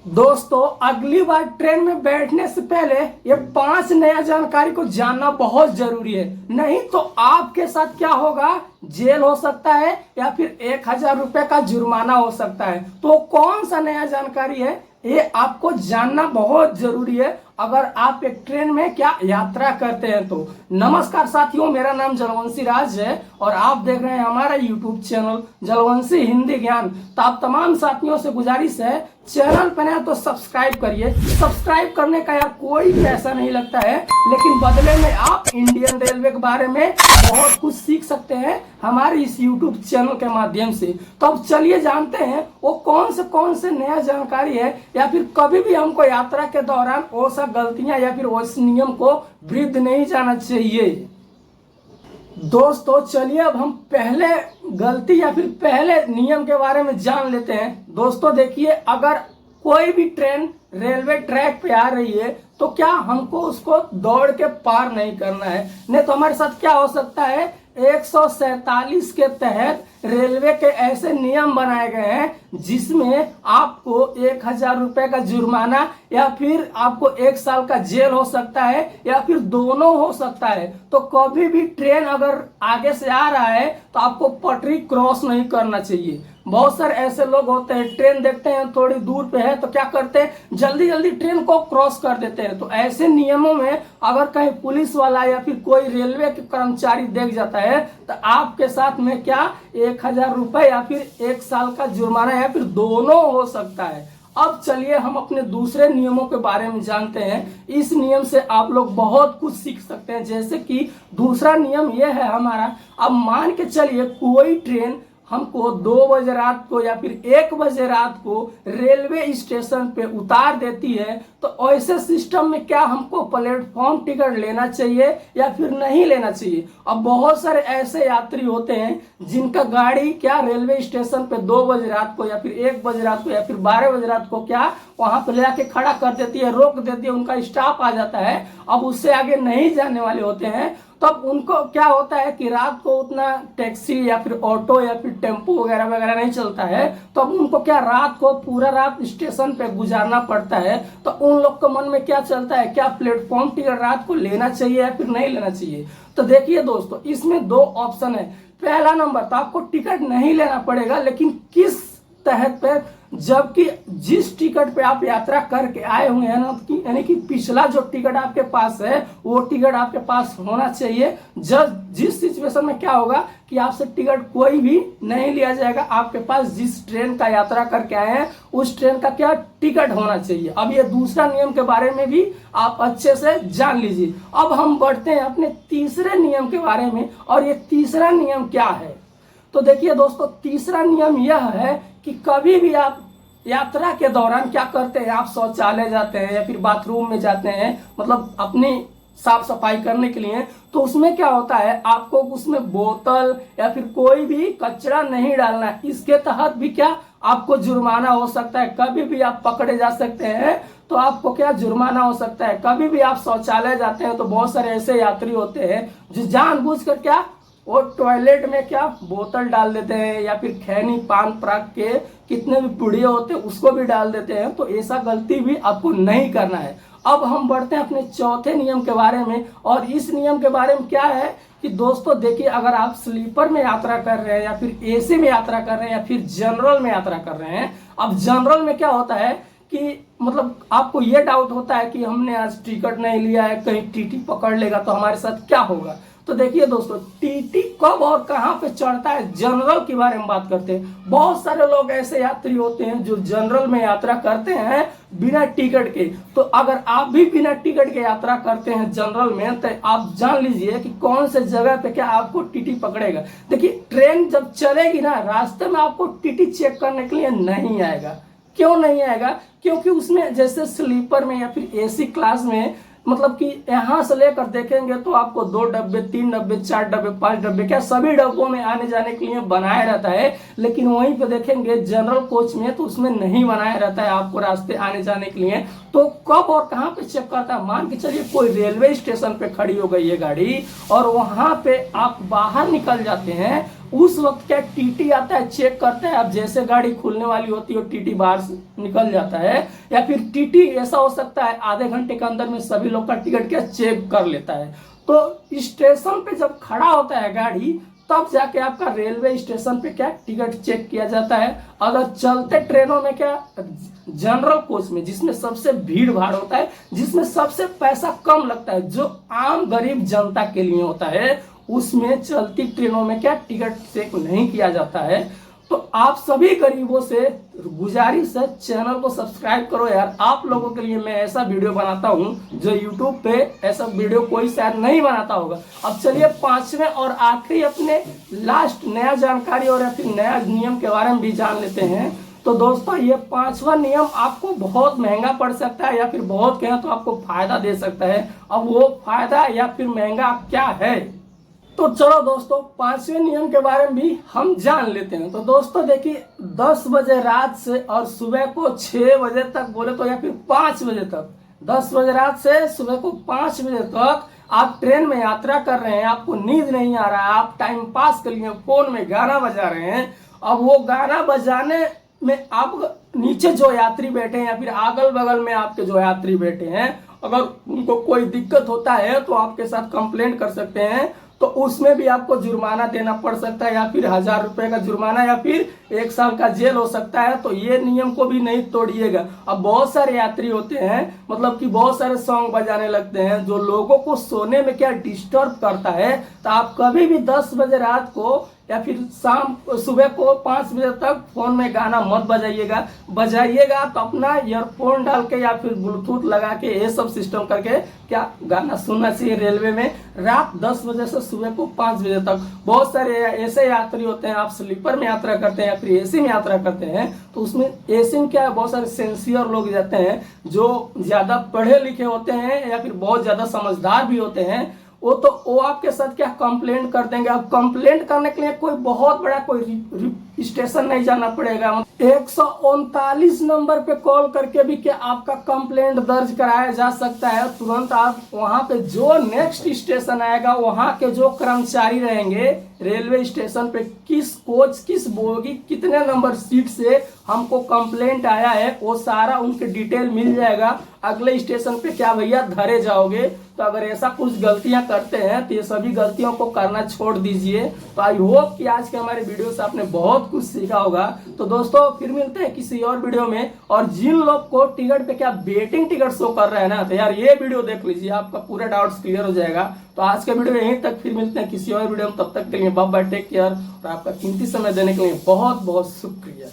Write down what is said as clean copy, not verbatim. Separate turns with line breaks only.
दोस्तों, अगली बार ट्रेन में बैठने से पहले ये 5 नया जानकारी को जानना बहुत जरूरी है। नहीं तो आपके साथ क्या होगा, जेल हो सकता है या फिर 1,000 रुपए का जुर्माना हो सकता है। तो कौन सा नया जानकारी है ये आपको जानना बहुत जरूरी है अगर आप एक ट्रेन में क्या यात्रा करते हैं तो। नमस्कार साथियों, मेरा नाम जलवंशी राज है और आप देख रहे हैं हमारा यूट्यूब चैनल जलवंशी हिंदी ज्ञान। तो आप तमाम साथियों से गुजारिश है, चैनल पर नया तो सब्सक्राइब करिए। सब्सक्राइब करने का यार कोई पैसा नहीं लगता है, लेकिन बदले में आप इंडियन रेलवे के बारे में बहुत कुछ सीख सकते हैं हमारे इस यूट्यूब चैनल के माध्यम से। तो अब चलिए जानते हैं वो कौन से नया जानकारी है, या फिर कभी भी हमको यात्रा के दौरान वो सब गलतियां या फिर उस नियम को वृद्ध नहीं जाना चाहिए। दोस्तों चलिए अब हम पहले गलती या फिर पहले नियम के बारे में जान लेते हैं। दोस्तों देखिए, अगर कोई भी ट्रेन रेलवे ट्रैक पे आ रही है तो क्या हमको उसको दौड़ के पार नहीं करना है। नहीं तो हमारे साथ क्या हो सकता है, 147 के तहत रेलवे के ऐसे नियम बनाए गए हैं जिसमें आपको 1,000 रुपए का जुर्माना या फिर आपको 1 साल का जेल हो सकता है या फिर दोनों हो सकता है। तो कभी भी ट्रेन अगर आगे से आ रहा है तो आपको पटरी क्रॉस नहीं करना चाहिए। बहुत सारे ऐसे लोग होते हैं, ट्रेन देखते हैं थोड़ी दूर पे है तो क्या करते हैं, जल्दी जल्दी ट्रेन को क्रॉस कर देते हैं। तो ऐसे नियमों में अगर कहीं पुलिस वाला या फिर कोई रेलवे के कर्मचारी देख जाता है तो आपके साथ में क्या 1,000 रुपए या फिर 1 साल का जुर्माना या फिर दोनों हो सकता है। अब चलिए हम अपने दूसरे नियमों के बारे में जानते हैं। इस नियम से आप लोग बहुत कुछ सीख सकते हैं। जैसे कि दूसरा नियम यह है हमारा, अब मान के चलिए कोई ट्रेन हमको 2 बजे रात को या फिर 1 बजे रात को रेलवे स्टेशन पे उतार देती है, तो ऐसे सिस्टम में क्या हमको प्लेटफॉर्म टिकट लेना चाहिए या फिर नहीं लेना चाहिए। अब बहुत सारे ऐसे यात्री होते हैं जिनका गाड़ी क्या रेलवे स्टेशन पे 2 बजे रात को या फिर 1 बजे रात को या फिर 12 बजे रात को क्या वहां पे ले आके खड़ा कर देती है, रोक देती है, उनका स्टाफ आ जाता है, अब उससे आगे नहीं जाने वाले होते हैं। तब उनको क्या होता है कि रात को उतना टैक्सी या फिर ऑटो या फिर टेम्पो वगैरह वगैरह नहीं चलता है, तो अब उनको क्या रात को पूरा रात स्टेशन पे गुजारना पड़ता है। तो उन लोग के मन में क्या चलता है, क्या प्लेटफॉर्म टिकट रात को लेना चाहिए या फिर नहीं लेना चाहिए। तो देखिए दोस्तों, इसमें 2 ऑप्शन है। पहला नंबर तो आपको टिकट नहीं लेना पड़ेगा, लेकिन किस तहत पे, जबकि जिस टिकट पे आप यात्रा करके आए हुए हैं ना, यानी कि पिछला जो टिकट आपके पास है वो टिकट आपके पास होना चाहिए। जब जिस सिचुएशन में क्या होगा कि आपसे टिकट कोई भी नहीं लिया जाएगा, आपके पास जिस ट्रेन का यात्रा करके आए हैं उस ट्रेन का क्या टिकट होना चाहिए। अब ये दूसरा नियम के बारे में भी आप अच्छे से जान लीजिए। अब हम बढ़ते हैं अपने तीसरे नियम के बारे में, और ये तीसरा नियम क्या है। तो देखिए दोस्तों, तीसरा नियम यह है कि कभी भी आप यात्रा के दौरान क्या करते हैं, आप शौचालय जाते हैं या फिर बाथरूम में जाते हैं, मतलब अपनी साफ सफाई करने के लिए, तो उसमें क्या होता है, आपको उसमें बोतल या फिर कोई भी कचरा नहीं डालना है। इसके तहत भी क्या आपको जुर्माना हो सकता है। कभी भी आप पकड़े जा सकते हैं तो आपको क्या जुर्माना हो सकता है। कभी भी आप शौचालय जाते हैं तो बहुत सारे ऐसे यात्री होते हैं जो जानबूझकर क्या वो टॉयलेट में क्या बोतल डाल देते हैं या फिर खैनी पान पराग के कितने भी पुड़िया होते हैं उसको भी डाल देते हैं। तो ऐसा गलती भी आपको नहीं करना है। अब हम बढ़ते हैं अपने चौथे नियम के बारे में, और इस नियम के बारे में क्या है कि दोस्तों देखिए, अगर आप स्लीपर में यात्रा कर रहे हैं या फिर एसी में यात्रा कर रहे हैं या फिर जनरल में यात्रा कर रहे हैं। अब जनरल में क्या होता है कि मतलब आपको ये डाउट होता है कि हमने आज टिकट नहीं लिया है, कहीं टीटी पकड़ लेगा तो हमारे साथ क्या होगा। तो देखिए दोस्तों, टीटी कब और कहां पे चढ़ता है, जनरल के बारे में बात करते हैं। बहुत सारे लोग ऐसे यात्री होते हैं जो जनरल में यात्रा करते हैं बिना टिकट के। तो अगर आप भी बिना टिकट के यात्रा करते हैं जनरल में, तो आप जान लीजिए कि कौन से जगह पे क्या आपको टीटी पकड़ेगा। देखिए, ट्रेन जब चलेगी ना, रास्ते में आपको टीटी चेक करने के लिए नहीं आएगा। क्यों नहीं आएगा, क्योंकि उसमें जैसे स्लीपर में या फिर एसी क्लास में मतलब कि यहां से लेकर देखेंगे तो आपको 2 डब्बे, 3 डब्बे, 4 डब्बे, 5 डब्बे, क्या सभी डब्बों में आने जाने के लिए बनाया रहता है। लेकिन वहीं पे देखेंगे जनरल कोच में तो उसमें नहीं बनाया रहता है आपको रास्ते आने जाने के लिए। तो कब और कहां पे चेक करता है, मान के चलिए कोई रेलवे स्टेशन पे खड़ी हो गई है गाड़ी और वहां पे आप बाहर निकल जाते हैं, उस वक्त क्या टीटी आता है, चेक करता है। अब जैसे गाड़ी खुलने वाली होती है टीटी बाहर से निकल जाता है, या फिर टीटी ऐसा हो सकता है आधे घंटे के अंदर में सभी लोग का टिकट क्या चेक कर लेता है। तो स्टेशन पे जब खड़ा होता है गाड़ी, तब जाके आपका रेलवे स्टेशन पे क्या टिकट चेक किया जाता है। अगर चलते ट्रेनों में क्या जनरल कोच में, जिसमें सबसे भीड़ भाड़ होता है, जिसमें सबसे पैसा कम लगता है, जो आम गरीब जनता के लिए होता है, उसमें चलती ट्रेनों में क्या टिकट चेक नहीं किया जाता है। तो आप सभी गरीबों से गुजारिश है, चैनल को सब्सक्राइब करो यार। आप लोगों के लिए मैं ऐसा वीडियो बनाता हूं जो यूट्यूब पे ऐसा वीडियो कोई शायद नहीं बनाता होगा। अब चलिए पांचवें और आखिरी अपने लास्ट नया जानकारी और फिर नया नियम के बारे में भी जान लेते हैं। तो दोस्तों ये पांचवा नियम आपको बहुत महंगा पड़ सकता है, या फिर बहुत कहें तो आपको फायदा दे सकता है। अब वो फायदा या फिर महंगा क्या है, तो चलो दोस्तों पांचवें नियम के बारे में भी हम जान लेते हैं। तो दोस्तों देखिए, 10 बजे रात से और सुबह को 6 बजे तक बोले तो, या फिर 5 बजे तक, 10 बजे रात से सुबह को 5 बजे तक आप ट्रेन में यात्रा कर रहे हैं, आपको नींद नहीं आ रहा है, आप टाइम पास कर लिए, फोन में गाना बजा रहे हैं। अब वो गाना बजाने में आप नीचे जो यात्री बैठे हैं या फिर अगल बगल में आपके जो यात्री बैठे हैं, अगर उनको कोई दिक्कत होता है तो आपके साथ कंप्लेंट कर सकते हैं। तो उसमें भी आपको जुर्माना देना पड़ सकता है, या फिर 1000 रुपए का जुर्माना, या फिर 1 साल का जेल हो सकता है। तो ये नियम को भी नहीं तोड़िएगा। अब बहुत सारे यात्री होते हैं, मतलब कि बहुत सारे सॉन्ग बजाने लगते हैं जो लोगों को सोने में क्या डिस्टर्ब करता है। तो आप कभी भी 10 बजे रात को या फिर सुबह को 5 बजे तक फोन में गाना मत बजाइएगा तो अपना ईयरफोन डाल के या फिर ब्लूटूथ लगा के ये सब सिस्टम करके क्या गाना सुनना चाहिए रेलवे में रात 10 बजे से सुबह को 5 बजे तक। बहुत सारे ऐसे यात्री होते हैं, आप स्लीपर में यात्रा करते हैं या फिर एसी में यात्रा करते हैं, तो उसमें एसी में क्या है, बहुत सारे सिंसियर लोग जाते हैं जो ज्यादा पढ़े लिखे होते हैं या फिर बहुत ज्यादा समझदार भी होते हैं। वो आपके साथ क्या कंप्लेंट कर देंगे। अब कंप्लेंट करने के लिए कोई बहुत बड़ा कोई स्टेशन नहीं जाना पड़ेगा। 139 नंबर पे कॉल करके भी क्या आपका कंप्लेंट दर्ज कराया जा सकता है। तुरंत आप वहां पे जो नेक्स्ट स्टेशन आएगा, वहां के जो कर्मचारी रहेंगे रेलवे स्टेशन पे, किस कोच किस बोगी कितने नंबर सीट से हमको कंप्लेंट आया है, वो सारा उनके डिटेल मिल जाएगा। अगले स्टेशन पे क्या भैया धरे जाओगे। तो अगर ऐसा कुछ गलतियां करते हैं तो ये सभी गलतियों को करना छोड़ दीजिए। तो आई होप कि आज के हमारे वीडियो से आपने बहुत कुछ सीखा होगा। तो दोस्तों फिर मिलते हैं किसी और वीडियो में। और जिन लोग को टिकट पे क्या वेटिंग टिकट शो कर रहे हैं ना, तो यार ये वीडियो देख लीजिए, आपका पूरा डाउट्स क्लियर हो जाएगा। तो आज का वीडियो यहीं तक, फिर मिलते हैं किसी और वीडियो में। तब तक के लिए बाय बाय, टेक केयर। और आपका कीमती समय देने के लिए बहुत बहुत शुक्रिया।